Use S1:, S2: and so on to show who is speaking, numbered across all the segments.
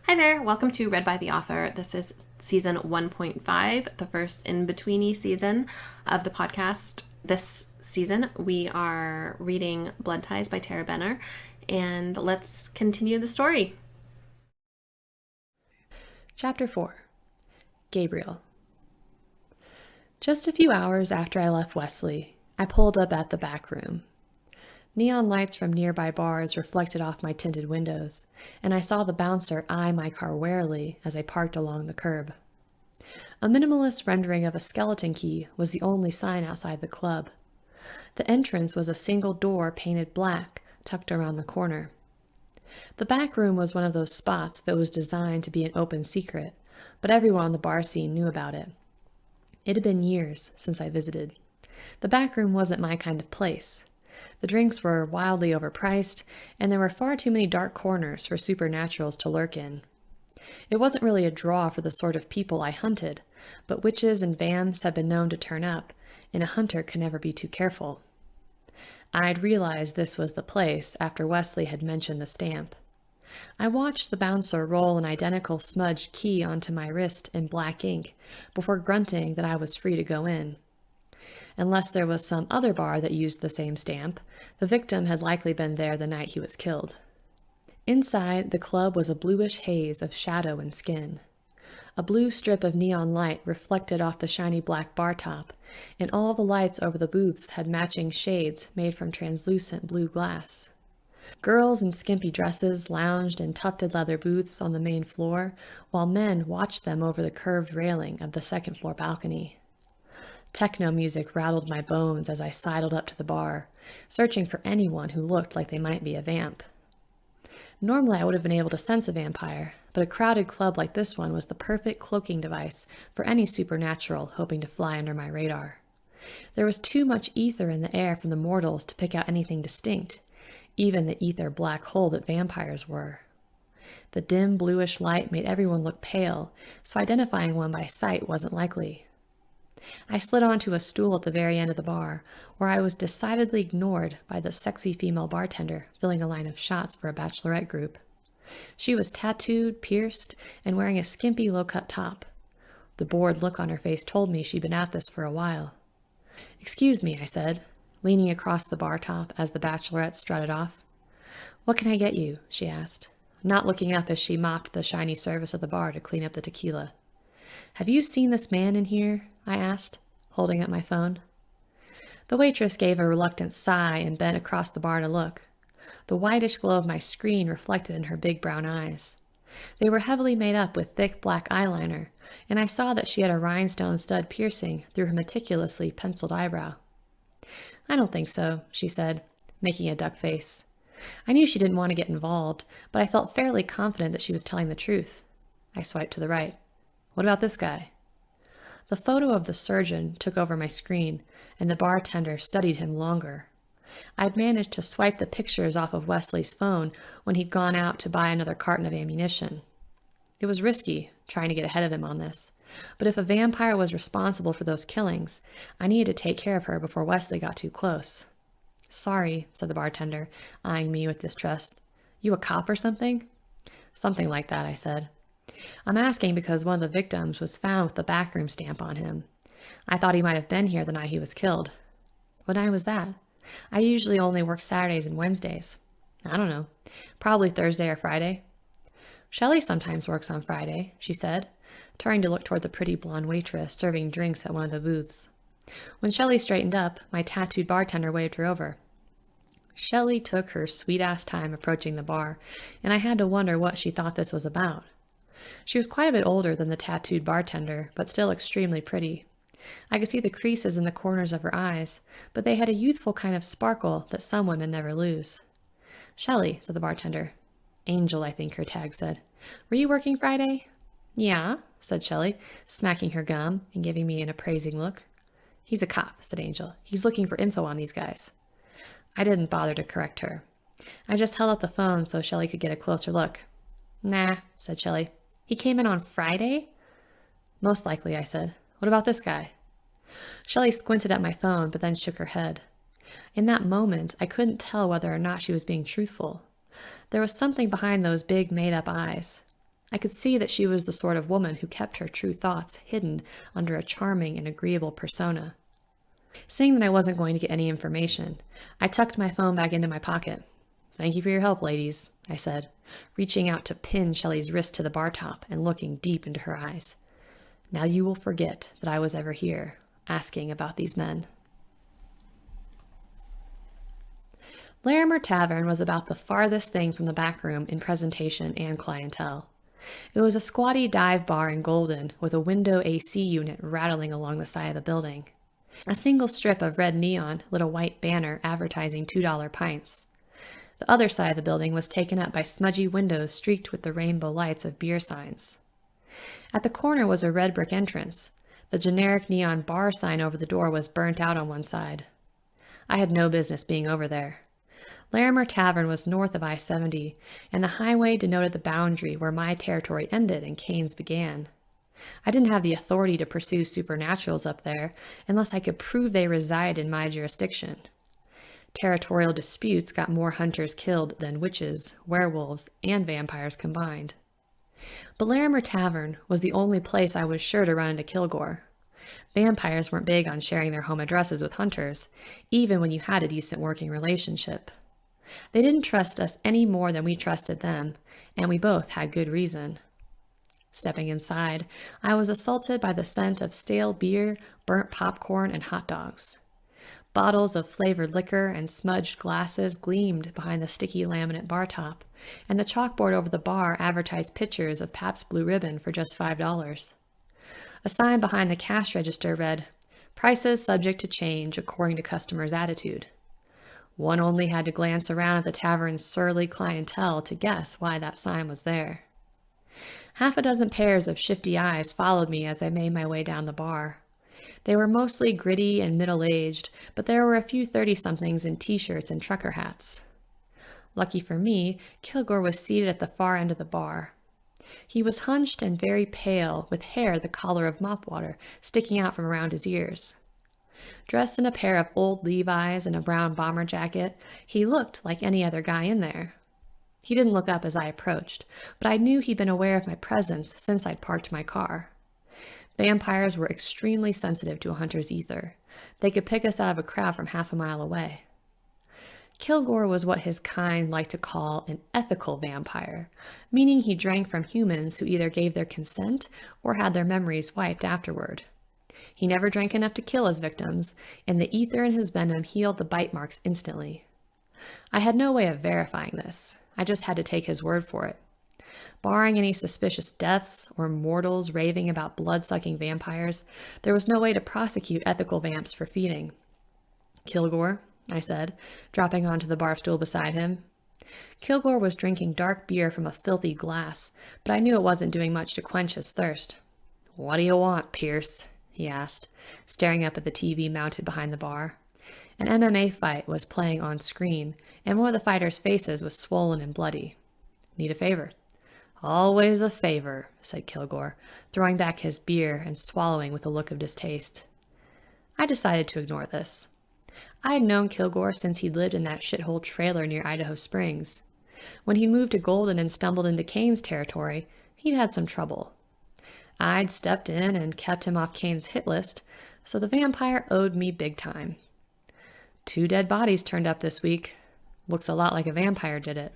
S1: Hi there, welcome to Read by the Author. This is season 1.5, the first in-between-y season of the podcast. This season, we are reading Blood Ties by Tarah Benner, and let's continue the story.
S2: Chapter 4. Gabriel. Just a few hours after I left Wesley, I pulled up at the back room. Neon lights from nearby bars reflected off my tinted windows, and I saw the bouncer eye my car warily as I parked along the curb. A minimalist rendering of a skeleton key was the only sign outside the club. The entrance was a single door painted black, tucked around the corner. The back room was one of those spots that was designed to be an open secret, but everyone on the bar scene knew about it. It had been years since I visited. The back room wasn't my kind of place. The drinks were wildly overpriced, and there were far too many dark corners for supernaturals to lurk in. It wasn't really a draw for the sort of people I hunted, but witches and vamps have been known to turn up, and a hunter can never be too careful. I'd realized this was the place after Wesley had mentioned the stamp. I watched the bouncer roll an identical smudged key onto my wrist in black ink before grunting that I was free to go in. Unless there was some other bar that used the same stamp, the victim had likely been there the night he was killed. Inside, the club was a bluish haze of shadow and skin. A blue strip of neon light reflected off the shiny black bar top, and all the lights over the booths had matching shades made from translucent blue glass. Girls in skimpy dresses lounged in tufted leather booths on the main floor, while men watched them over the curved railing of the second-floor balcony. Techno music rattled my bones as I sidled up to the bar, searching for anyone who looked like they might be a vamp. Normally I would have been able to sense a vampire, but a crowded club like this one was the perfect cloaking device for any supernatural hoping to fly under my radar. There was too much ether in the air from the mortals to pick out anything distinct, even the ether black hole that vampires were. The dim bluish light made everyone look pale, so identifying one by sight wasn't likely. I slid onto a stool at the very end of the bar, where I was decidedly ignored by the sexy female bartender filling a line of shots for a bachelorette group. She was tattooed, pierced, and wearing a skimpy low-cut top. The bored look on her face told me she'd been at this for a while. "Excuse me," I said, leaning across the bar top as the bachelorette strutted off. "What can I get you?" she asked, not looking up as she mopped the shiny surface of the bar to clean up the tequila. "Have you seen this man in here?" I asked, holding up my phone. The waitress gave a reluctant sigh and bent across the bar to look. The whitish glow of my screen reflected in her big brown eyes. They were heavily made up with thick black eyeliner, and I saw that she had a rhinestone stud piercing through her meticulously penciled eyebrow. "I don't think so," she said, making a duck face. I knew she didn't want to get involved, but I felt fairly confident that she was telling the truth. I swiped to the right. "What about this guy?" The photo of the surgeon took over my screen, and the bartender studied him longer. I'd managed to swipe the pictures off of Wesley's phone when he'd gone out to buy another carton of ammunition. It was risky, trying to get ahead of him on this, but if a vampire was responsible for those killings, I needed to take care of her before Wesley got too close. "Sorry," said the bartender, eyeing me with distrust. "You a cop or something?" "Something like that," I said. "I'm asking because one of the victims was found with the backroom stamp on him. I thought he might have been here the night he was killed." "What night was that?" "I usually only work Saturdays and Wednesdays." "I don't know. Probably Thursday or Friday." "Shelley sometimes works on Friday," she said, turning to look toward the pretty blonde waitress serving drinks at one of the booths. When Shelley straightened up, my tattooed bartender waved her over. Shelley took her sweet-ass time approaching the bar, and I had to wonder what she thought this was about. She was quite a bit older than the tattooed bartender, but still extremely pretty. I could see the creases in the corners of her eyes, but they had a youthful kind of sparkle that some women never lose. "Shelley," said the bartender. "Angel," I think her tag said. "Were you working Friday?" "Yeah," said Shelley, smacking her gum and giving me an appraising look. "He's a cop," said Angel. "He's looking for info on these guys." I didn't bother to correct her. I just held up the phone so Shelley could get a closer look. "Nah," said Shelley. "He came in on Friday?" "Most likely," I said. "What about this guy?" Shelley squinted at my phone, but then shook her head. In that moment, I couldn't tell whether or not she was being truthful. There was something behind those big, made-up eyes. I could see that she was the sort of woman who kept her true thoughts hidden under a charming and agreeable persona. Seeing that I wasn't going to get any information, I tucked my phone back into my pocket. "Thank you for your help, ladies," I said, reaching out to pin Shelley's wrist to the bar top and looking deep into her eyes. "Now you will forget that I was ever here, asking about these men." Larimer Tavern was about the farthest thing from the back room in presentation and clientele. It was a squatty dive bar in Golden with a window AC unit rattling along the side of the building. A single strip of red neon lit a white banner advertising $2 pints. The other side of the building was taken up by smudgy windows streaked with the rainbow lights of beer signs. At the corner was a red brick entrance. The generic neon bar sign over the door was burnt out on one side. I had no business being over there. Larimer Tavern was north of I-70, and the highway denoted the boundary where my territory ended and Kane's began. I didn't have the authority to pursue supernaturals up there unless I could prove they resided in my jurisdiction. Territorial disputes got more hunters killed than witches, werewolves, and vampires combined. But Larimer Tavern was the only place I was sure to run into Kilgore. Vampires weren't big on sharing their home addresses with hunters, even when you had a decent working relationship. They didn't trust us any more than we trusted them, and we both had good reason. Stepping inside, I was assaulted by the scent of stale beer, burnt popcorn, and hot dogs. Bottles of flavored liquor and smudged glasses gleamed behind the sticky laminate bar top, and the chalkboard over the bar advertised pictures of Pabst Blue Ribbon for just $5. A sign behind the cash register read, "Prices subject to change according to customers' attitude." One only had to glance around at the tavern's surly clientele to guess why that sign was there. Half a dozen pairs of shifty eyes followed me as I made my way down the bar. They were mostly gritty and middle-aged, but there were a few 30-somethings in t-shirts and trucker hats. Lucky for me, Kilgore was seated at the far end of the bar. He was hunched and very pale, with hair the color of mop water sticking out from around his ears. Dressed in a pair of old Levi's and a brown bomber jacket, he looked like any other guy in there. He didn't look up as I approached, but I knew he'd been aware of my presence since I'd parked my car. Vampires were extremely sensitive to a hunter's ether. They could pick us out of a crowd from half a mile away. Kilgore was what his kind liked to call an ethical vampire, meaning he drank from humans who either gave their consent or had their memories wiped afterward. He never drank enough to kill his victims, and the ether in his venom healed the bite marks instantly. I had no way of verifying this. I just had to take his word for it. Barring any suspicious deaths or mortals raving about blood-sucking vampires, there was no way to prosecute ethical vamps for feeding. "Kilgore," I said, dropping onto the bar stool beside him. Kilgore was drinking dark beer from a filthy glass, but I knew it wasn't doing much to quench his thirst. "What do you want, Pierce?" he asked, staring up at the TV mounted behind the bar. An MMA fight was playing on screen, and one of the fighters' faces was swollen and bloody. "Need a favor?" "Always a favor," said Kilgore, throwing back his beer and swallowing with a look of distaste. I decided to ignore this. I had known Kilgore since he lived in that shithole trailer near Idaho Springs. When he moved to Golden and stumbled into Kane's territory, he'd had some trouble. I'd stepped in and kept him off Kane's hit list, so the vampire owed me big time. 2 dead bodies turned up this week. Looks a lot like a vampire did it.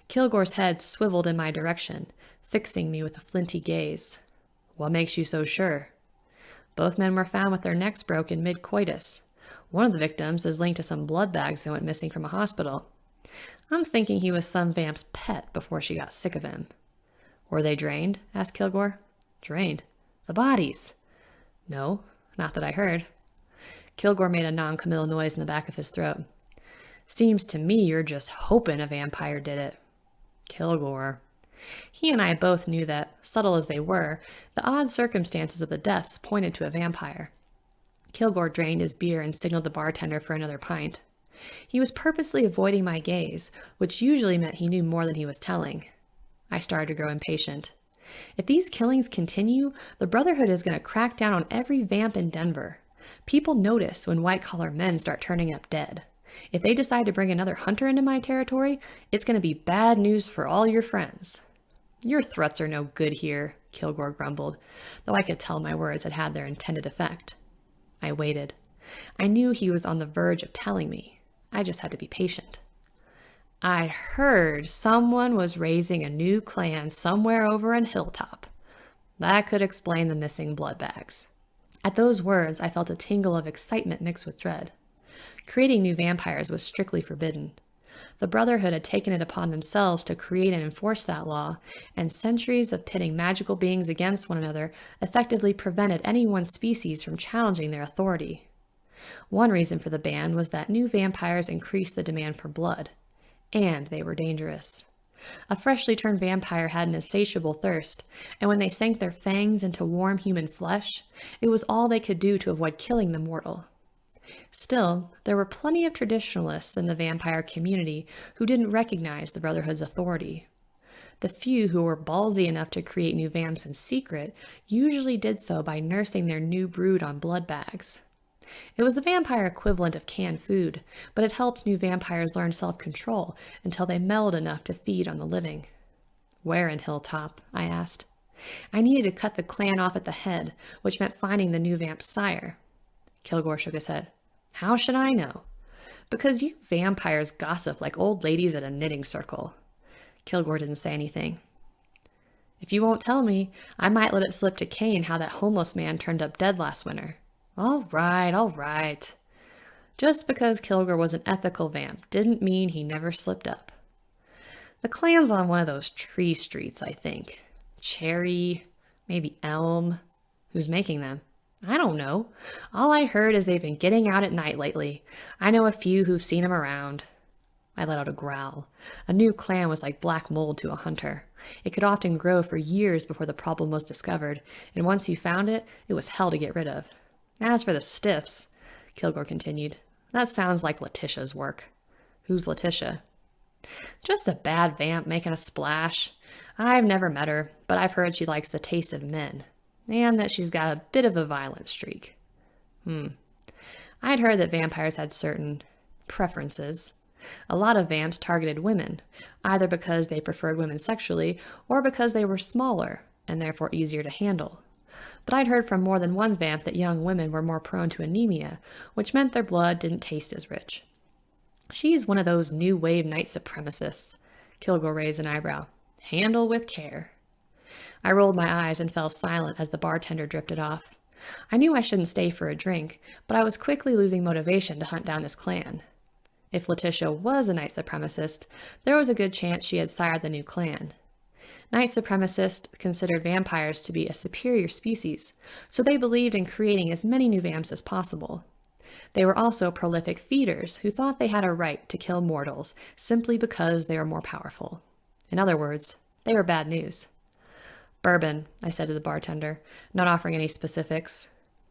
S2: Kilgore's head swiveled in my direction, fixing me with a flinty gaze. "What makes you so sure?" "Both men were found with their necks broken mid-coitus. One of the victims is linked to some blood bags that went missing from a hospital. I'm thinking he was some vamp's pet before she got sick of him." "Were they drained?" asked Kilgore. "Drained? The bodies?" "No, not that I heard." Kilgore made a non-committal noise in the back of his throat. "Seems to me you're just hoping a vampire did it." "Kilgore." He and I both knew that, subtle as they were, the odd circumstances of the deaths pointed to a vampire. Kilgore drained his beer and signaled the bartender for another pint. He was purposely avoiding my gaze, which usually meant he knew more than he was telling. I started to grow impatient. If these killings continue, the Brotherhood is going to crack down on every vamp in Denver. People notice when white-collar men start turning up dead. If they decide to bring another hunter into my territory, it's going to be bad news for all your friends. "Your threats are no good here," Kilgore grumbled, though I could tell my words had had their intended effect. I waited. I knew he was on the verge of telling me. I just had to be patient. "I heard someone was raising a new clan somewhere over in Hilltop. That could explain the missing blood bags." At those words, I felt a tingle of excitement mixed with dread. Creating new vampires was strictly forbidden. The Brotherhood had taken it upon themselves to create and enforce that law, and centuries of pitting magical beings against one another effectively prevented any one species from challenging their authority. One reason for the ban was that new vampires increased the demand for blood, and they were dangerous. A freshly turned vampire had an insatiable thirst, and when they sank their fangs into warm human flesh, it was all they could do to avoid killing the mortal. Still, there were plenty of traditionalists in the vampire community who didn't recognize the Brotherhood's authority. The few who were ballsy enough to create new vamps in secret usually did so by nursing their new brood on blood bags. It was the vampire equivalent of canned food, but it helped new vampires learn self-control until they mellowed enough to feed on the living. "Where in Hilltop?" I asked. I needed to cut the clan off at the head, which meant finding the new vamp's sire. Kilgore shook his head. "How should I know?" "Because you vampires gossip like old ladies at a knitting circle." Kilgore didn't say anything. "If you won't tell me, I might let it slip to Kane how that homeless man turned up dead last winter." All right. Just because Kilgore was an ethical vamp didn't mean he never slipped up. "The clan's on one of those tree streets, I think. Cherry, maybe elm. Who's making them?" "I don't know. All I heard is they've been getting out at night lately. I know a few who've seen them around." I let out a growl. A new clan was like black mold to a hunter. It could often grow for years before the problem was discovered, and once you found it, it was hell to get rid of. "As for the stiffs," Kilgore continued, "that sounds like Letitia's work." "Who's Letitia?" "Just a bad vamp making a splash. I've never met her, but I've heard she likes the taste of men, and that she's got a bit of a violent streak." I'd heard that vampires had certain preferences. A lot of vamps targeted women, either because they preferred women sexually or because they were smaller and therefore easier to handle. But I'd heard from more than one vamp that young women were more prone to anemia, which meant their blood didn't taste as rich. "She's one of those new wave night supremacists." Kilgore raised an eyebrow. "Handle with care." I rolled my eyes and fell silent as the bartender drifted off. I knew I shouldn't stay for a drink, but I was quickly losing motivation to hunt down this clan. If Letitia was a night supremacist, there was a good chance she had sired the new clan. Night supremacists considered vampires to be a superior species, so they believed in creating as many new vamps as possible. They were also prolific feeders who thought they had a right to kill mortals simply because they were more powerful. In other words, they were bad news. "Bourbon," I said to the bartender, not offering any specifics.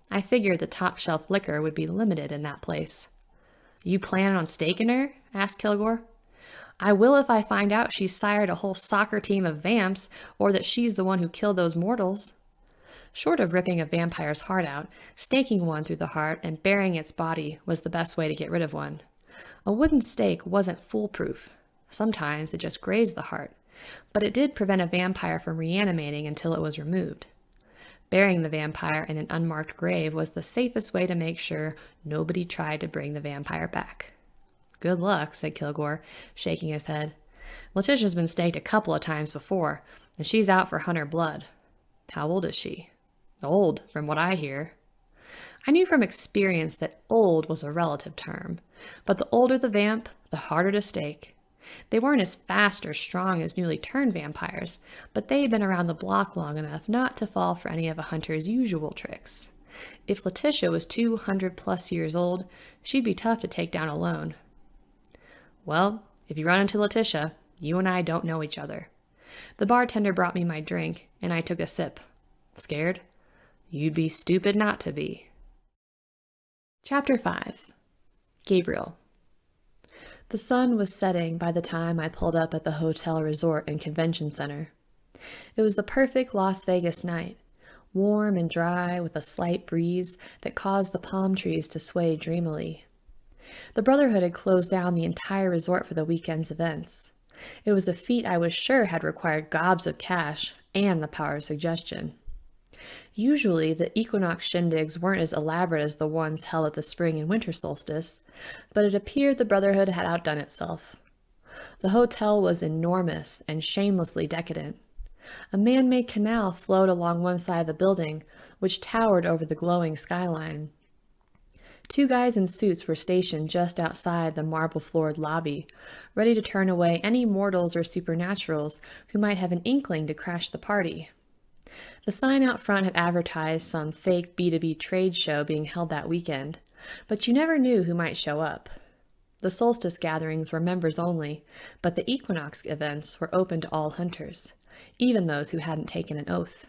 S2: I figured the top-shelf liquor would be limited in that place. "You planning on staking her?" asked Kilgore. "I will if I find out she's sired a whole soccer team of vamps, or that she's the one who killed those mortals." Short of ripping a vampire's heart out, staking one through the heart and burying its body was the best way to get rid of one. A wooden stake wasn't foolproof. Sometimes it just grazed the heart, but it did prevent a vampire from reanimating until it was removed. Burying the vampire in an unmarked grave was the safest way to make sure nobody tried to bring the vampire back. "Good luck," said Kilgore, shaking his head. "Letitia's been staked a couple of times before, and she's out for hunter blood." "How old is she?" "Old, from what I hear." I knew from experience that old was a relative term, but the older the vamp, the harder to stake. They weren't as fast or strong as newly turned vampires, but they had been around the block long enough not to fall for any of a hunter's usual tricks. If Letitia was 200+ years old, she'd be tough to take down alone. "Well, if you run into Letitia, you and I don't know each other." The bartender brought me my drink, and I took a sip. "Scared?" "You'd be stupid not to be." Chapter 5. Gabriel. The sun was setting by the time I pulled up at the hotel resort and convention center. It was the perfect Las Vegas night, warm and dry with a slight breeze that caused the palm trees to sway dreamily. The Brotherhood had closed down the entire resort for the weekend's events. It was a feat I was sure had required gobs of cash and the power of suggestion. Usually, the equinox shindigs weren't as elaborate as the ones held at the spring and winter solstice, but it appeared the Brotherhood had outdone itself. The hotel was enormous and shamelessly decadent. A man-made canal flowed along one side of the building, which towered over the glowing skyline. 2 guys in suits were stationed just outside the marble-floored lobby, ready to turn away any mortals or supernaturals who might have an inkling to crash the party. The sign out front had advertised some fake B2B trade show being held that weekend, but you never knew who might show up. The solstice gatherings were members only, but the equinox events were open to all hunters, even those who hadn't taken an oath.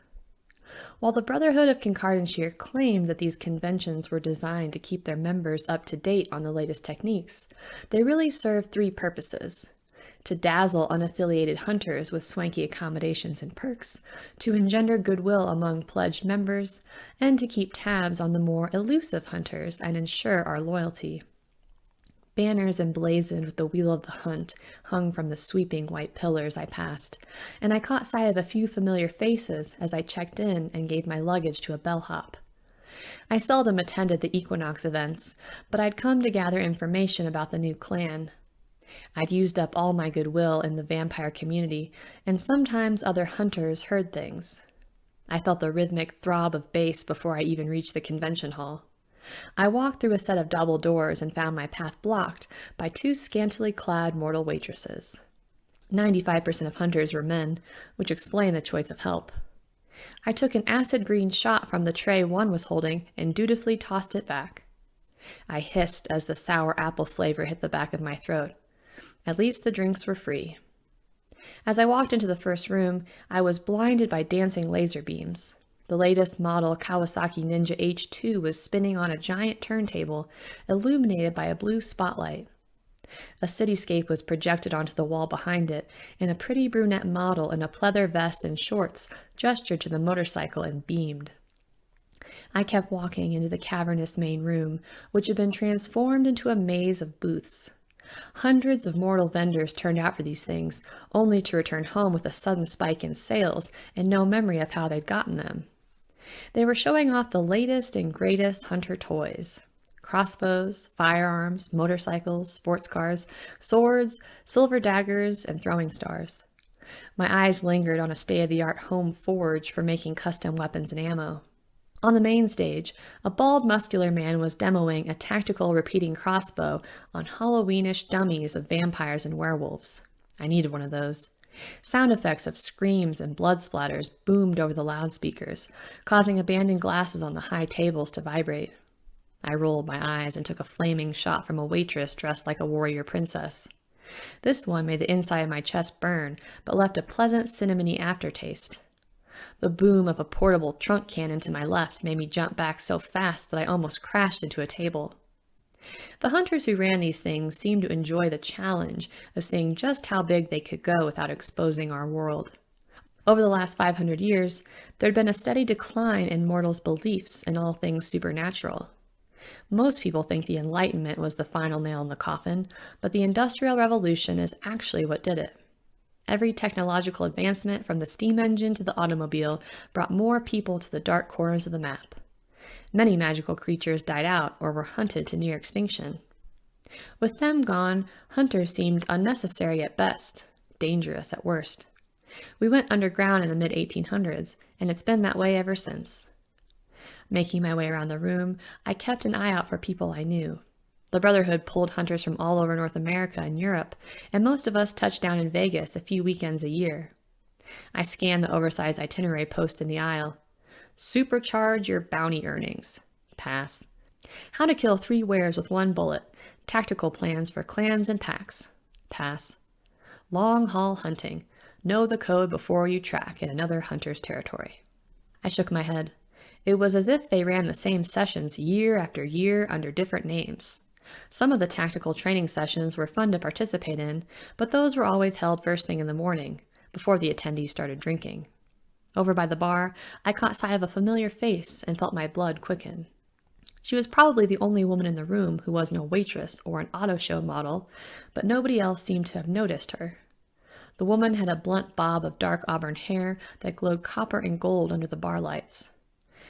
S2: While the Brotherhood of Kincardineshire claimed that these conventions were designed to keep their members up to date on the latest techniques, they really served 3 purposes: to dazzle unaffiliated hunters with swanky accommodations and perks, to engender goodwill among pledged members, and to keep tabs on the more elusive hunters and ensure our loyalty. Banners emblazoned with the wheel of the hunt hung from the sweeping white pillars I passed, and I caught sight of a few familiar faces as I checked in and gave my luggage to a bellhop. I seldom attended the equinox events, but I'd come to gather information about the new clan. I'd used up all my goodwill in the vampire community, and sometimes other hunters heard things. I felt the rhythmic throb of bass before I even reached the convention hall. I walked through a set of double doors and found my path blocked by 2 scantily clad mortal waitresses. 95% of hunters were men, which explained the choice of help. I took an acid green shot from the tray one was holding and dutifully tossed it back. I hissed as the sour apple flavor hit the back of my throat. At least the drinks were free. As I walked into the first room, I was blinded by dancing laser beams. The latest model Kawasaki Ninja H2 was spinning on a giant turntable, illuminated by a blue spotlight. A cityscape was projected onto the wall behind it, and a pretty brunette model in a pleather vest and shorts gestured to the motorcycle and beamed. I kept walking into the cavernous main room, which had been transformed into a maze of booths. Hundreds of mortal vendors turned out for these things, only to return home with a sudden spike in sales and no memory of how they'd gotten them. They were showing off the latest and greatest hunter toys: crossbows, firearms, motorcycles, sports cars, swords, silver daggers, and throwing stars. My eyes lingered on a state-of-the-art home forge for making custom weapons and ammo. On the main stage, a bald, muscular man was demoing a tactical repeating crossbow on Halloweenish dummies of vampires and werewolves. I needed one of those. Sound effects of screams and blood splatters boomed over the loudspeakers, causing abandoned glasses on the high tables to vibrate. I rolled my eyes and took a flaming shot from a waitress dressed like a warrior princess. This one made the inside of my chest burn, but left a pleasant cinnamony aftertaste. The boom of a portable trunk cannon to my left made me jump back so fast that I almost crashed into a table. The hunters who ran these things seemed to enjoy the challenge of seeing just how big they could go without exposing our world. Over the last 500 years, there had been a steady decline in mortals' beliefs in all things supernatural. Most people think the Enlightenment was the final nail in the coffin, but the Industrial Revolution is actually what did it. Every technological advancement from the steam engine to the automobile brought more people to the dark corners of the map. Many magical creatures died out or were hunted to near extinction. With them gone, hunters seemed unnecessary at best, dangerous at worst. We went underground in the mid-1800s, and it's been that way ever since. Making my way around the room, I kept an eye out for people I knew. The Brotherhood pulled hunters from all over North America and Europe, and most of us touched down in Vegas a few weekends a year. I scanned the oversized itinerary post in the aisle. Supercharge your bounty earnings. Pass. How to kill 3 wares with 1 bullet. Tactical plans for clans and packs. Pass. Long haul hunting. Know the code before you track in another hunter's territory. I shook my head. It was as if they ran the same sessions year after year under different names. Some of the tactical training sessions were fun to participate in, but those were always held first thing in the morning, before the attendees started drinking. Over by the bar, I caught sight of a familiar face and felt my blood quicken. She was probably the only woman in the room who wasn't a waitress or an auto show model, but nobody else seemed to have noticed her. The woman had a blunt bob of dark auburn hair that glowed copper and gold under the bar lights.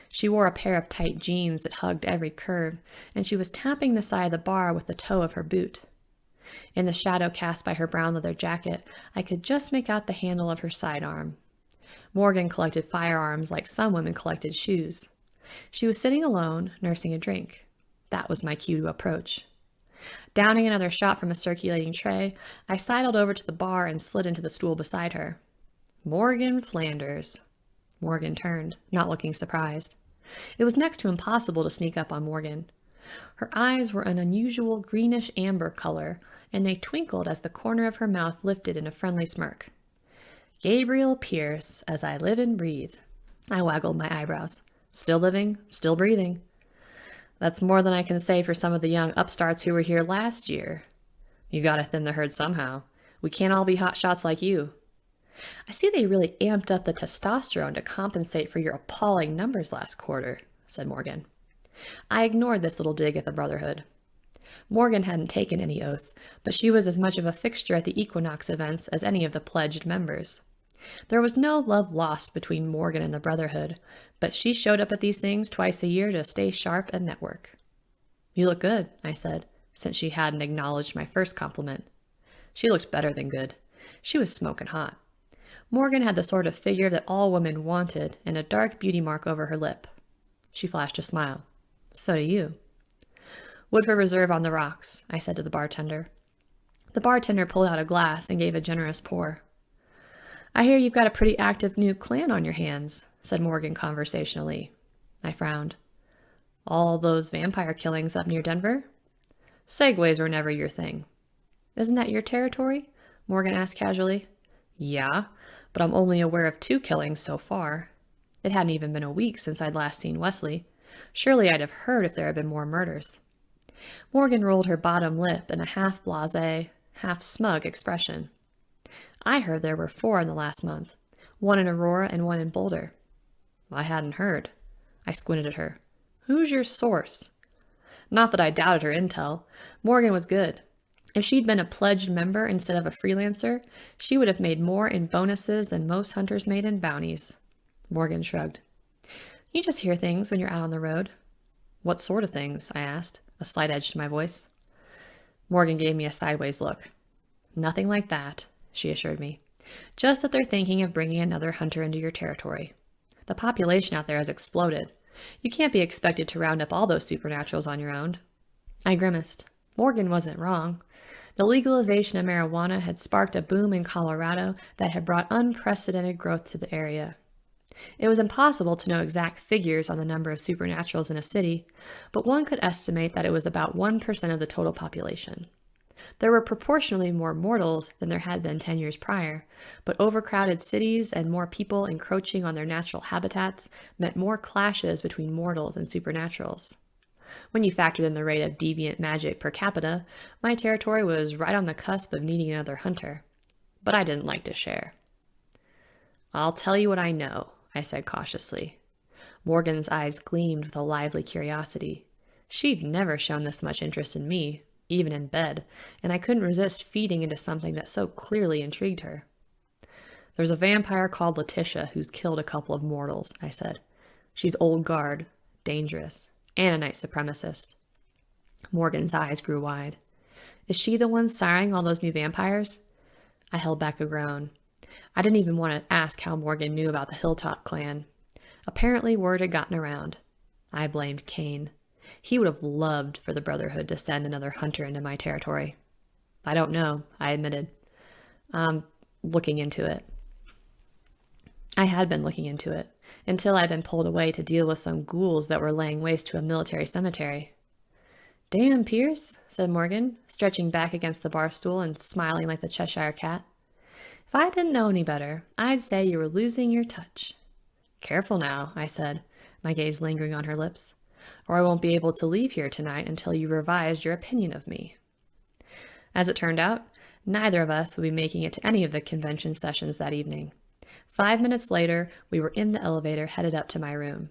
S2: She wore a pair of tight jeans that hugged every curve, and she was tapping the side of the bar with the toe of her boot. In the shadow cast by her brown leather jacket, I could just make out the handle of her sidearm. Morgan collected firearms like some women collected shoes. She was sitting alone, nursing a drink. That was my cue to approach. Downing another shot from a circulating tray, I sidled over to the bar and slid into the stool beside her. Morgan Flanders. Morgan turned, not looking surprised. It was next to impossible to sneak up on Morgan. Her eyes were an unusual greenish amber color, and they twinkled as the corner of her mouth lifted in a friendly smirk. Gabriel Pierce, as I live and breathe. I waggled my eyebrows. Still living, still breathing. That's more than I can say for some of the young upstarts who were here last year. You gotta thin the herd somehow. We can't all be hot shots like you. I see they really amped up the testosterone to compensate for your appalling numbers last quarter, said Morgan. I ignored this little dig at the Brotherhood. Morgan hadn't taken any oath, but she was as much of a fixture at the Equinox events as any of the pledged members. There was no love lost between Morgan and the Brotherhood, but she showed up at these things twice a year to stay sharp and network. You look good, I said, since she hadn't acknowledged my first compliment. She looked better than good. She was smoking hot. Morgan had the sort of figure that all women wanted and a dark beauty mark over her lip. She flashed a smile. So do you. Woodford Reserve on the rocks, I said to the bartender. The bartender pulled out a glass and gave a generous pour. I hear you've got a pretty active new clan on your hands, said Morgan conversationally. I frowned. All those vampire killings up near Denver? Segways were never your thing. Isn't that your territory? Morgan asked casually. Yeah, but I'm only aware of 2 killings so far. It hadn't even been a week since I'd last seen Wesley. Surely I'd have heard if there had been more murders. Morgan rolled her bottom lip in a half blasé, half smug expression. I heard there were 4 in the last month, 1 in Aurora and 1 in Boulder. I hadn't heard. I squinted at her. Who's your source? Not that I doubted her intel. Morgan was good. If she'd been a pledged member instead of a freelancer, she would have made more in bonuses than most hunters made in bounties. Morgan shrugged. You just hear things when you're out on the road. What sort of things? I asked, a slight edge to my voice. Morgan gave me a sideways look. Nothing like that, she assured me. Just that they're thinking of bringing another hunter into your territory. The population out there has exploded. You can't be expected to round up all those supernaturals on your own. I grimaced. Morgan wasn't wrong. The legalization of marijuana had sparked a boom in Colorado that had brought unprecedented growth to the area. It was impossible to know exact figures on the number of supernaturals in a city, but one could estimate that it was about 1% of the total population. There were proportionally more mortals than there had been 10 years prior, but overcrowded cities and more people encroaching on their natural habitats meant more clashes between mortals and supernaturals. When you factored in the rate of deviant magic per capita, my territory was right on the cusp of needing another hunter. But I didn't like to share. I'll tell you what I know, I said cautiously. Morgan's eyes gleamed with a lively curiosity. She'd never shown this much interest in me, even in bed, and I couldn't resist feeding into something that so clearly intrigued her. There's a vampire called Letitia who's killed a couple of mortals, I said. She's old guard, dangerous, and a night supremacist. Morgan's eyes grew wide. Is she the one siring all those new vampires? I held back a groan. I didn't even want to ask how Morgan knew about the Hilltop clan. Apparently word had gotten around. I blamed Kane. He would have loved for the Brotherhood to send another hunter into my territory. I don't know, I admitted. I'm looking into it. I had been looking into it, until I'd been pulled away to deal with some ghouls that were laying waste to a military cemetery. Damn, Pierce, said Morgan, stretching back against the bar stool and smiling like the Cheshire cat. If I didn't know any better, I'd say you were losing your touch. Careful now, I said, my gaze lingering on her lips, or I won't be able to leave here tonight until you revised your opinion of me. As it turned out, neither of us would be making it to any of the convention sessions that evening. 5 minutes later, we were in the elevator headed up to my room.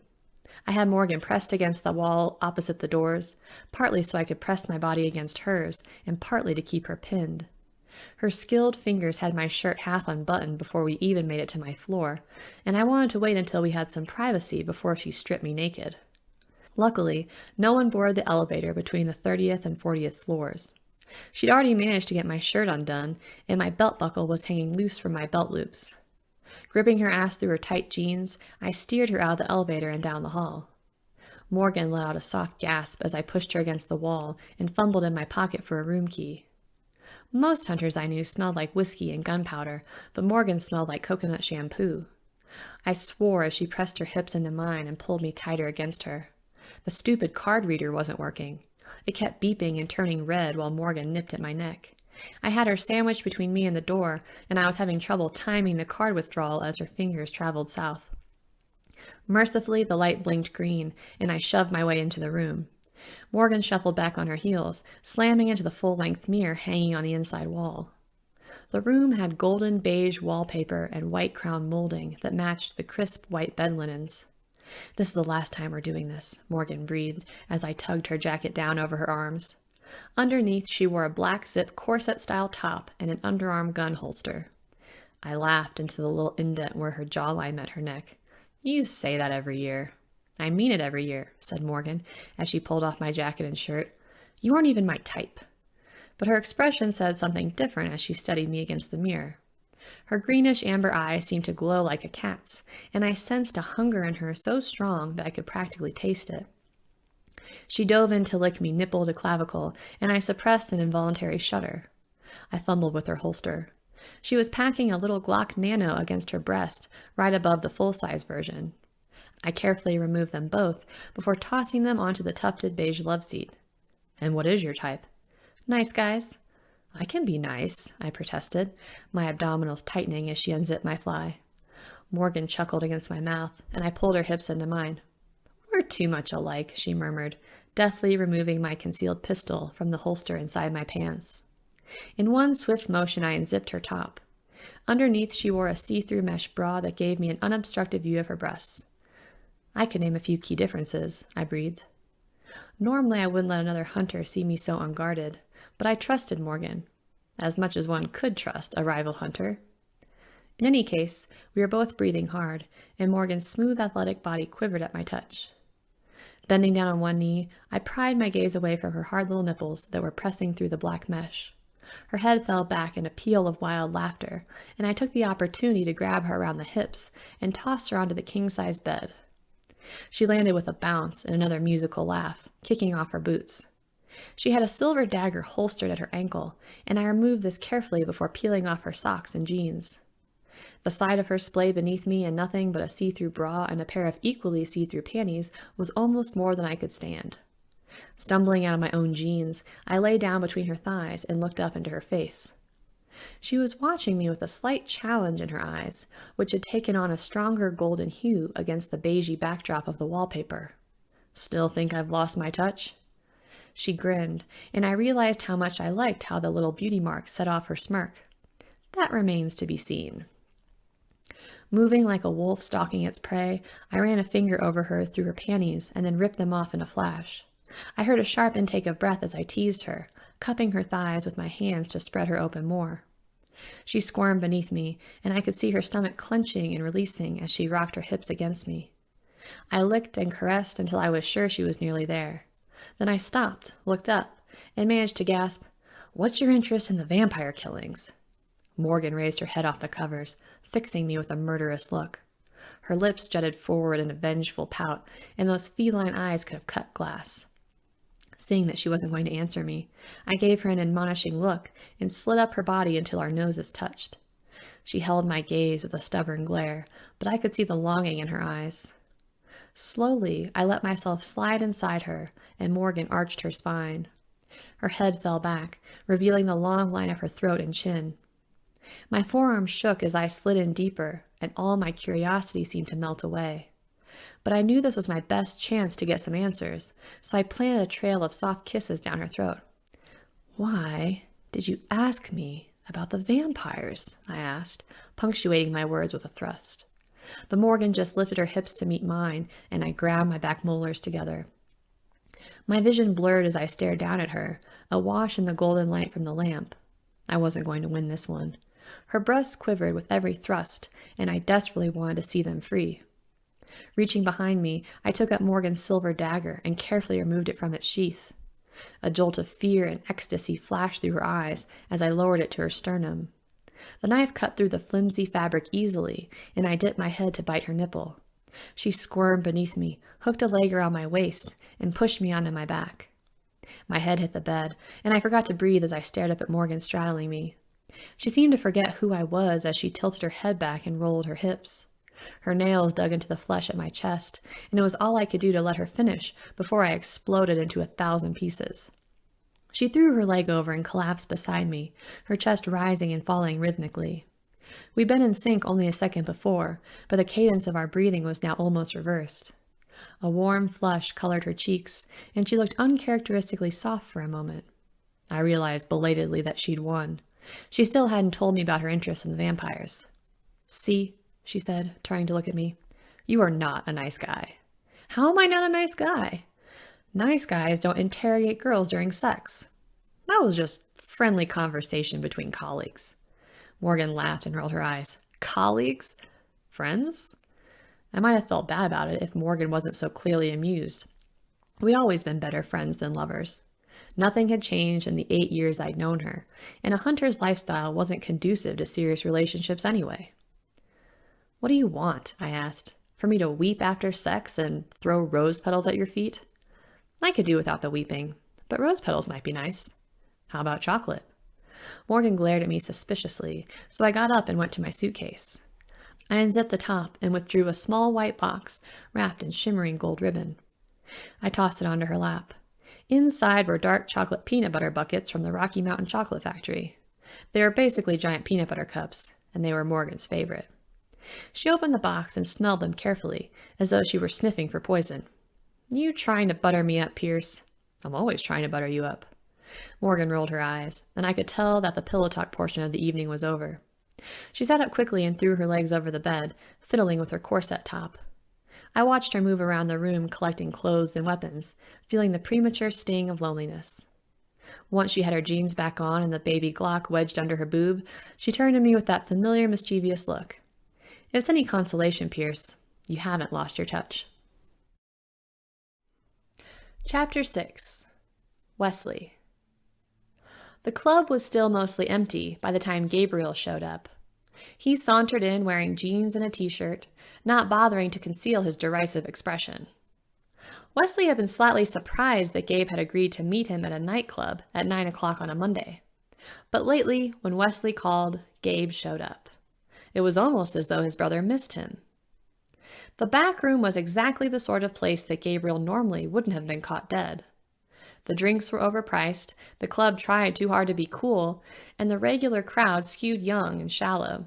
S2: I had Morgan pressed against the wall opposite the doors, partly so I could press my body against hers, and partly to keep her pinned. Her skilled fingers had my shirt half unbuttoned before we even made it to my floor, and I wanted to wait until we had some privacy before she stripped me naked. Luckily, no one boarded the elevator between the 30th and 40th floors. She'd already managed to get my shirt undone, and my belt buckle was hanging loose from my belt loops. Gripping her ass through her tight jeans, I steered her out of the elevator and down the hall. Morgan let out a soft gasp as I pushed her against the wall and fumbled in my pocket for a room key. Most hunters I knew smelled like whiskey and gunpowder, but Morgan smelled like coconut shampoo. I swore as she pressed her hips into mine and pulled me tighter against her. The stupid card reader wasn't working. It kept beeping and turning red while Morgan nipped at my neck. I had her sandwiched between me and the door, and I was having trouble timing the card withdrawal as her fingers traveled south. Mercifully, the light blinked green, and I shoved my way into the room. Morgan shuffled back on her heels, slamming into the full-length mirror hanging on the inside wall. The room had golden beige wallpaper and white crown molding that matched the crisp white bed linens. "This is the last time we're doing this," Morgan breathed as I tugged her jacket down over her arms. Underneath, she wore a black zip corset-style top and an underarm gun holster. I laughed into the little indent where her jawline met her neck. "You say that every year." "I mean it every year," said Morgan as she pulled off my jacket and shirt. "You aren't even my type." But her expression said something different as she studied me against the mirror. Her greenish amber eyes seemed to glow like a cat's, and I sensed a hunger in her so strong that I could practically taste it. She dove in to lick me nipple to clavicle, and I suppressed an involuntary shudder. I fumbled with her holster. She was packing a little Glock Nano against her breast, right above the full-size version. I carefully removed them both before tossing them onto the tufted beige love seat. "And what is your type?" "Nice guys." "I can be nice," I protested, my abdominals tightening as she unzipped my fly. Morgan chuckled against my mouth, and I pulled her hips into mine. "We're too much alike," she murmured, deftly removing my concealed pistol from the holster inside my pants. In one swift motion, I unzipped her top. Underneath, she wore a see-through mesh bra that gave me an unobstructed view of her breasts. "I could name a few key differences," I breathed. Normally, I wouldn't let another hunter see me so unguarded, but I trusted Morgan, as much as one could trust a rival hunter. In any case, we were both breathing hard, and Morgan's smooth, athletic body quivered at my touch. Bending down on one knee, I pried my gaze away from her hard little nipples that were pressing through the black mesh. Her head fell back in a peal of wild laughter, and I took the opportunity to grab her around the hips and toss her onto the king-size bed. She landed with a bounce and another musical laugh, kicking off her boots. She had a silver dagger holstered at her ankle, and I removed this carefully before peeling off her socks and jeans. The sight of her splay beneath me in nothing but a see-through bra and a pair of equally see-through panties was almost more than I could stand. Stumbling out of my own jeans, I lay down between her thighs and looked up into her face. She was watching me with a slight challenge in her eyes, which had taken on a stronger golden hue against the beigey backdrop of the wallpaper. "Still think I've lost my touch?" She grinned, and I realized how much I liked how the little beauty mark set off her smirk. "That remains to be seen." Moving like a wolf stalking its prey, I ran a finger over her through her panties and then ripped them off in a flash. I heard a sharp intake of breath as I teased her, cupping her thighs with my hands to spread her open more. She squirmed beneath me, and I could see her stomach clenching and releasing as she rocked her hips against me. I licked and caressed until I was sure she was nearly there. Then I stopped, looked up, and managed to gasp, "What's your interest in the vampire killings?" Morgan raised her head off the covers, fixing me with a murderous look. Her lips jutted forward in a vengeful pout, and those feline eyes could have cut glass. Seeing that she wasn't going to answer me, I gave her an admonishing look and slid up her body until our noses touched. She held my gaze with a stubborn glare, but I could see the longing in her eyes. Slowly, I let myself slide inside her, and Morgan arched her spine. Her head fell back, revealing the long line of her throat and chin. My forearm shook as I slid in deeper, and all my curiosity seemed to melt away. But I knew this was my best chance to get some answers, so I planted a trail of soft kisses down her throat. "Why did you ask me about the vampires?" I asked, punctuating my words with a thrust. But Morgan just lifted her hips to meet mine, and I grabbed my back molars together. My vision blurred as I stared down at her, awash in the golden light from the lamp. I wasn't going to win this one. Her breasts quivered with every thrust, and I desperately wanted to see them free. Reaching behind me, I took up Morgan's silver dagger and carefully removed it from its sheath. A jolt of fear and ecstasy flashed through her eyes as I lowered it to her sternum. The knife cut through the flimsy fabric easily, and I dipped my head to bite her nipple. She squirmed beneath me, hooked a leg around my waist, and pushed me onto my back. My head hit the bed, and I forgot to breathe as I stared up at Morgan straddling me. She seemed to forget who I was as she tilted her head back and rolled her hips. Her nails dug into the flesh at my chest, and it was all I could do to let her finish before I exploded into 1,000 pieces. She threw her leg over and collapsed beside me, her chest rising and falling rhythmically. We'd been in sync only a second before, but the cadence of our breathing was now almost reversed. A warm flush colored her cheeks, and she looked uncharacteristically soft for a moment. I realized belatedly that she'd won. She still hadn't told me about her interest in the vampires. "See," she said, trying to look at me, "you are not a nice guy." "How am I not a nice guy?" "Nice guys don't interrogate girls during sex." "That was just friendly conversation between colleagues." Morgan laughed and rolled her eyes. "Colleagues? Friends?" I might have felt bad about it if Morgan wasn't so clearly amused. We'd always been better friends than lovers. Nothing had changed in the 8 years I'd known her, and a hunter's lifestyle wasn't conducive to serious relationships anyway. "What do you want?" I asked. "For me to weep after sex and throw rose petals at your feet?" "I could do without the weeping, but rose petals might be nice." "How about chocolate?" Morgan glared at me suspiciously, so I got up and went to my suitcase. I unzipped the top and withdrew a small white box wrapped in shimmering gold ribbon. I tossed it onto her lap. Inside were dark chocolate peanut butter buckets from the Rocky Mountain Chocolate Factory. They were basically giant peanut butter cups, and they were Morgan's favorite. She opened the box and smelled them carefully, as though she were sniffing for poison. "You trying to butter me up, Pierce?" "I'm always trying to butter you up." Morgan rolled her eyes, and I could tell that the pillow talk portion of the evening was over. She sat up quickly and threw her legs over the bed, fiddling with her corset top. I watched her move around the room collecting clothes and weapons, feeling the premature sting of loneliness. Once she had her jeans back on and the baby Glock wedged under her boob, she turned to me with that familiar mischievous look. "If it's any consolation, Pierce, you haven't lost your touch." Chapter 6. Wesley. The club was still mostly empty by the time Gabriel showed up. He sauntered in wearing jeans and a t-shirt, not bothering to conceal his derisive expression. Wesley had been slightly surprised that Gabe had agreed to meet him at a nightclub at 9 o'clock on a Monday. But lately, when Wesley called, Gabe showed up. It was almost as though his brother missed him. The back room was exactly the sort of place that Gabriel normally wouldn't have been caught dead. The drinks were overpriced, the club tried too hard to be cool, and the regular crowd skewed young and shallow.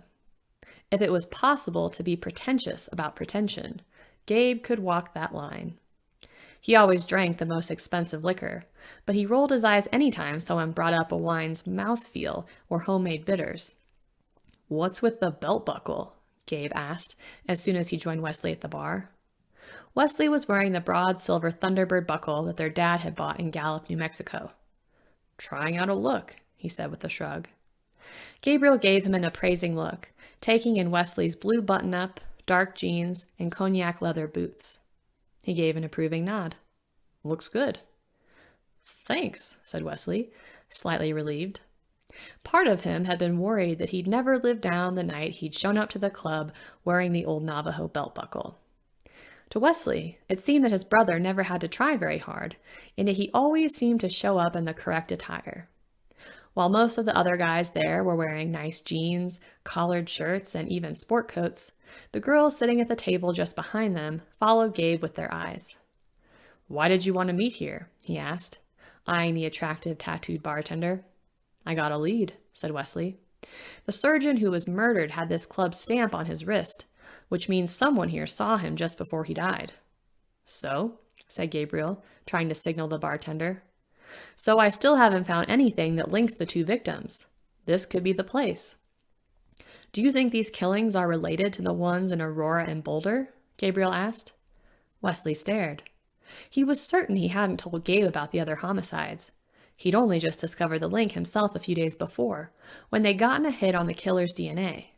S2: If it was possible to be pretentious about pretension, Gabe could walk that line. He always drank the most expensive liquor, but he rolled his eyes anytime someone brought up a wine's mouthfeel or homemade bitters. "What's with the belt buckle?" Gabe asked as soon as he joined Wesley at the bar. Wesley was wearing the broad silver Thunderbird buckle that their dad had bought in Gallup, New Mexico. "Trying out a look," he said with a shrug. Gabriel gave him an appraising look, taking in Wesley's blue button-up, dark jeans, and cognac leather boots. He gave an approving nod. "Looks good." "Thanks," said Wesley, slightly relieved. Part of him had been worried that he'd never live down the night he'd shown up to the club wearing the old Navajo belt buckle. To Wesley, it seemed that his brother never had to try very hard, and that he always seemed to show up in the correct attire. While most of the other guys there were wearing nice jeans, collared shirts, and even sport coats, the girls sitting at the table just behind them followed Gabe with their eyes. "Why did you want to meet here?" he asked, eyeing the attractive tattooed bartender. "I got a lead," said Wesley. "The surgeon who was murdered had this club stamp on his wrist, which means someone here saw him just before he died." "So?" said Gabriel, trying to signal the bartender. "So I still haven't found anything that links the two victims. This could be the place." "Do you think these killings are related to the ones in Aurora and Boulder?" Gabriel asked. Wesley stared. He was certain he hadn't told Gabe about the other homicides. He'd only just discovered the link himself a few days before, when they'd gotten a hit on the killer's DNA.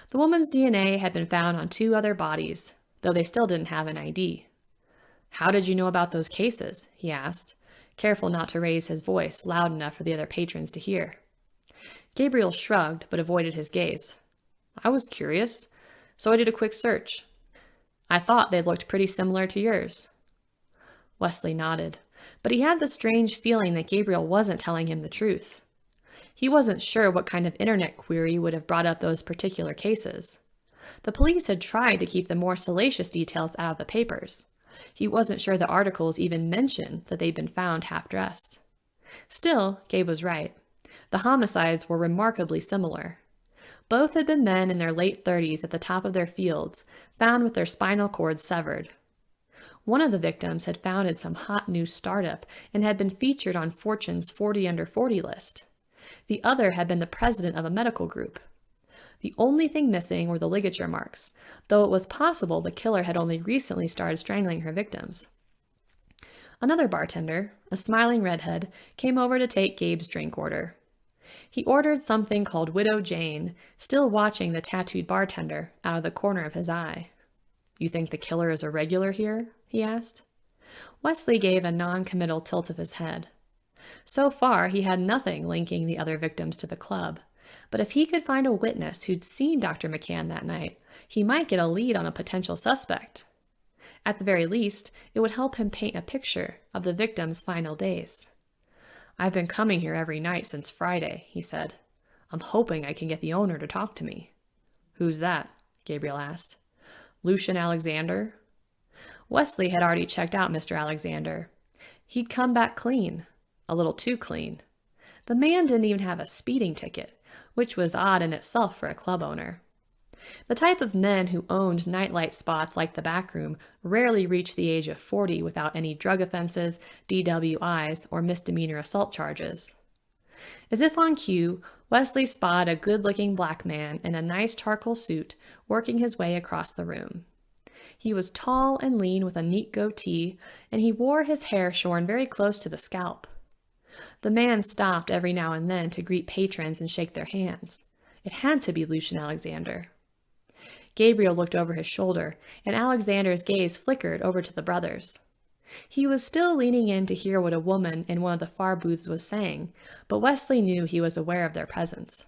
S2: The woman's DNA had been found on 2 other bodies, though they still didn't have an ID. "How did you know about those cases?" he asked, careful not to raise his voice loud enough for the other patrons to hear. Gabriel shrugged, but avoided his gaze. "I was curious, so I did a quick search. I thought they looked pretty similar to yours." Wesley nodded, but he had the strange feeling that Gabriel wasn't telling him the truth. He wasn't sure what kind of internet query would have brought up those particular cases. The police had tried to keep the more salacious details out of the papers. He wasn't sure the articles even mentioned that they'd been found half-dressed. Still, Gabe was right. The homicides were remarkably similar. Both had been men in their late 30s at the top of their fields, found with their spinal cords severed. One of the victims had founded some hot new startup and had been featured on Fortune's 40 Under 40 list. The other had been the president of a medical group. The only thing missing were the ligature marks, though it was possible the killer had only recently started strangling her victims. Another bartender, a smiling redhead, came over to take Gabe's drink order. He ordered something called Widow Jane, still watching the tattooed bartender out of the corner of his eye. "You think the killer is a regular here?" he asked. Wesley gave a non-committal tilt of his head. So far, he had nothing linking the other victims to the club, but if he could find a witness who'd seen Dr. McCann that night, he might get a lead on a potential suspect. At the very least, it would help him paint a picture of the victim's final days. "I've been coming here every night since Friday," he said. "I'm hoping I can get the owner to talk to me." "Who's that?" Gabriel asked. "Lucian Alexander." Wesley had already checked out Mr. Alexander. He'd come back clean, a little too clean. The man didn't even have a speeding ticket, which was odd in itself for a club owner. The type of men who owned nightlight spots like the Backroom rarely reached the age of 40 without any drug offenses, DWIs, or misdemeanor assault charges. As if on cue, Wesley spotted a good-looking black man in a nice charcoal suit working his way across the room. He was tall and lean with a neat goatee, and he wore his hair shorn very close to the scalp. The man stopped every now and then to greet patrons and shake their hands. It had to be Lucian Alexander. Gabriel looked over his shoulder, and Alexander's gaze flickered over to the brothers. He was still leaning in to hear what a woman in one of the far booths was saying, but Wesley knew he was aware of their presence.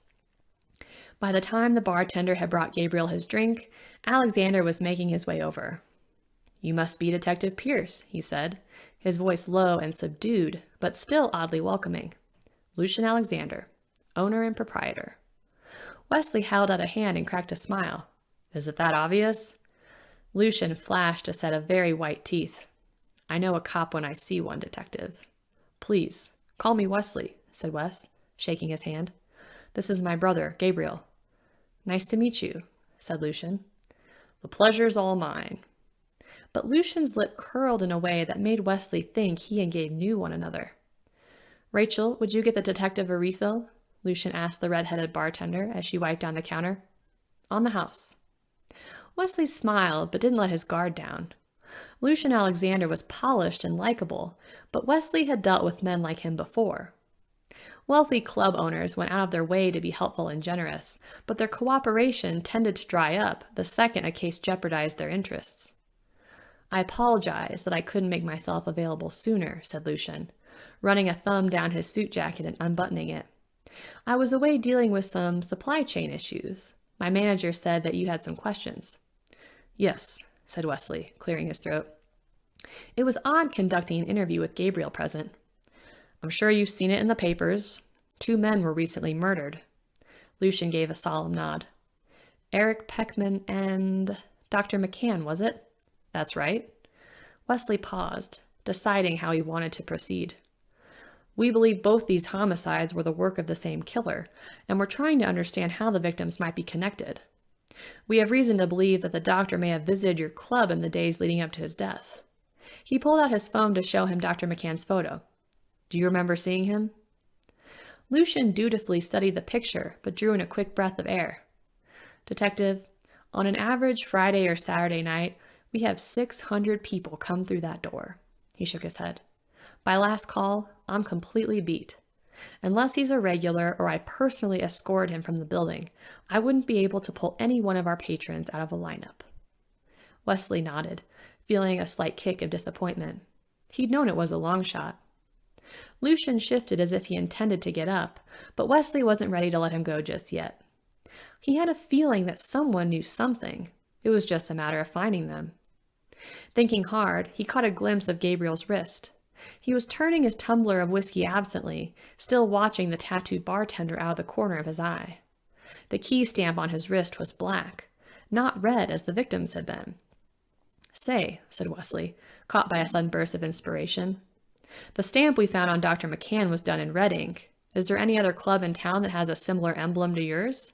S2: By the time the bartender had brought Gabriel his drink, Alexander was making his way over. "You must be Detective Pierce," he said, his voice low and subdued, but still oddly welcoming. "Lucian Alexander, owner and proprietor." Wesley held out a hand and cracked a smile. "Is it that obvious?" Lucian flashed a set of very white teeth. "I know a cop when I see one, Detective." "Please, call me Wesley," said Wes, shaking his hand. "This is my brother, Gabriel." "Nice to meet you," said Lucian. "The pleasure's all mine." But Lucian's lip curled in a way that made Wesley think he and Gabe knew one another. "Rachel, would you get the detective a refill?" Lucian asked the red-headed bartender as she wiped down the counter. "On the house." Wesley smiled, but didn't let his guard down. Lucian Alexander was polished and likable, but Wesley had dealt with men like him before. Wealthy club owners went out of their way to be helpful and generous, but their cooperation tended to dry up the second a case jeopardized their interests. "I apologize that I couldn't make myself available sooner," said Lucian, running a thumb down his suit jacket and unbuttoning it. "I was away dealing with some supply chain issues. My manager said that you had some questions." "Yes," said Wesley, clearing his throat. It was odd conducting an interview with Gabriel present. "I'm sure you've seen it in the papers. 2 men were recently murdered." Lucian gave a solemn nod. "Eric Peckman and Dr. McCann, was it?" "That's right." Wesley paused, deciding how he wanted to proceed. "We believe both these homicides were the work of the same killer, and we're trying to understand how the victims might be connected. We have reason to believe that the doctor may have visited your club in the days leading up to his death." He pulled out his phone to show him Dr. McCann's photo. "Do you remember seeing him?" Lucian dutifully studied the picture, but drew in a quick breath of air. "Detective, on an average Friday or Saturday night, we have 600 people come through that door." He shook his head. By last call, I'm completely beat. Unless he's a regular or I personally escort him from the building, I wouldn't be able to pull any one of our patrons out of a lineup. Wesley nodded, feeling a slight kick of disappointment. He'd known it was a long shot. Lucian shifted as if he intended to get up, but Wesley wasn't ready to let him go just yet. He had a feeling that someone knew something. It was just a matter of finding them. Thinking hard, he caught a glimpse of Gabriel's wrist. He was turning his tumbler of whiskey absently, still watching the tattooed bartender out of the corner of his eye. The key stamp on his wrist was black, not red as the victim's had been. "Say," said Wesley, caught by a sudden burst of inspiration. "The stamp we found on Dr. McCann was done in red ink. Is there any other club in town that has a similar emblem to yours?"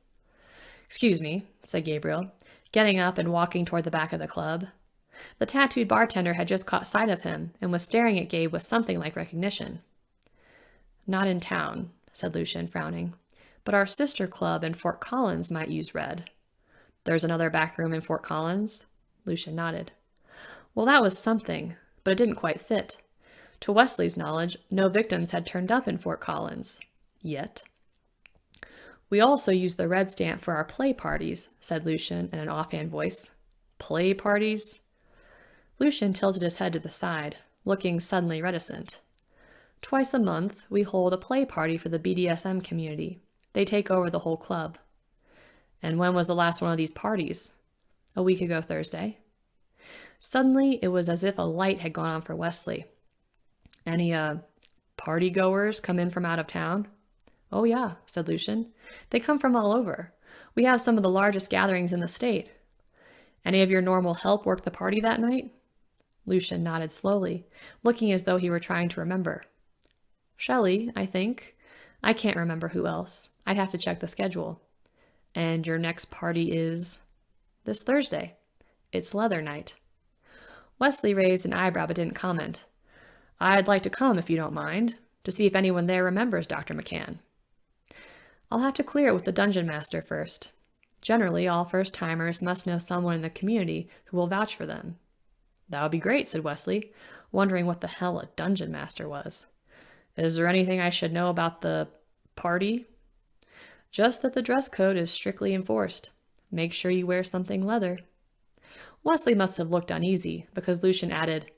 S2: "Excuse me," said Gabriel, getting up and walking toward the back of the club. The tattooed bartender had just caught sight of him and was staring at Gabe with something like recognition. "Not in town," said Lucian, frowning, "but our sister club in Fort Collins might use red." "There's another back room in Fort Collins?" Lucian nodded. "Well, that was something, but it didn't quite fit. To Wesley's knowledge, no victims had turned up in Fort Collins. Yet. "We also use the red stamp for our play parties," said Lucian in an offhand voice. "Play parties?" Lucian tilted his head to the side, looking suddenly reticent. "Twice a month, we hold a play party for the BDSM community. They take over the whole club." "And when was the last one of these parties?" "A week ago Thursday." Suddenly, it was as if a light had gone on for Wesley. "Any, party-goers come in from out of town?" "Oh, yeah," said Lucian. "They come from all over. We have some of the largest gatherings in the state." "Any of your normal help work the party that night?" Lucian nodded slowly, looking as though he were trying to remember. "Shelley, I think. I can't remember who else. I'd have to check the schedule." "And your next party is?" "This Thursday. It's leather night." Wesley raised an eyebrow but didn't comment. "I'd like to come if you don't mind, to see if anyone there remembers Dr. McCann." "I'll have to clear it with the dungeon master first. Generally, all first-timers must know someone in the community who will vouch for them." "That would be great," said Wesley, wondering what the hell a dungeon master was. "Is there anything I should know about the party?" "Just that the dress code is strictly enforced. Make sure you wear something leather." Wesley must have looked uneasy, because Lucian added,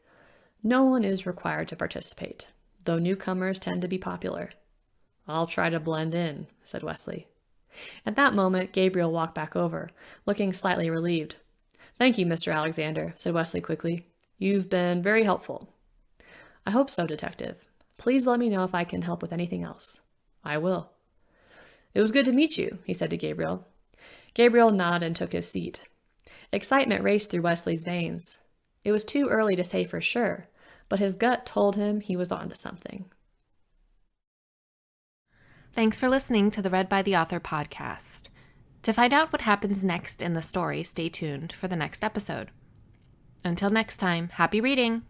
S2: "No one is required to participate, though newcomers tend to be popular." "I'll try to blend in," said Wesley. At that moment, Gabriel walked back over, looking slightly relieved. "Thank you, Mr. Alexander," said Wesley quickly. "You've been very helpful." "I hope so, Detective. Please let me know if I can help with anything else." "I will." "It was good to meet you," he said to Gabriel. Gabriel nodded and took his seat. Excitement raced through Wesley's veins. It was too early to say for sure, but his gut told him he was onto something.
S1: Thanks for listening to the Read by the Author podcast. To find out what happens next in the story, stay tuned for the next episode. Until next time, happy reading!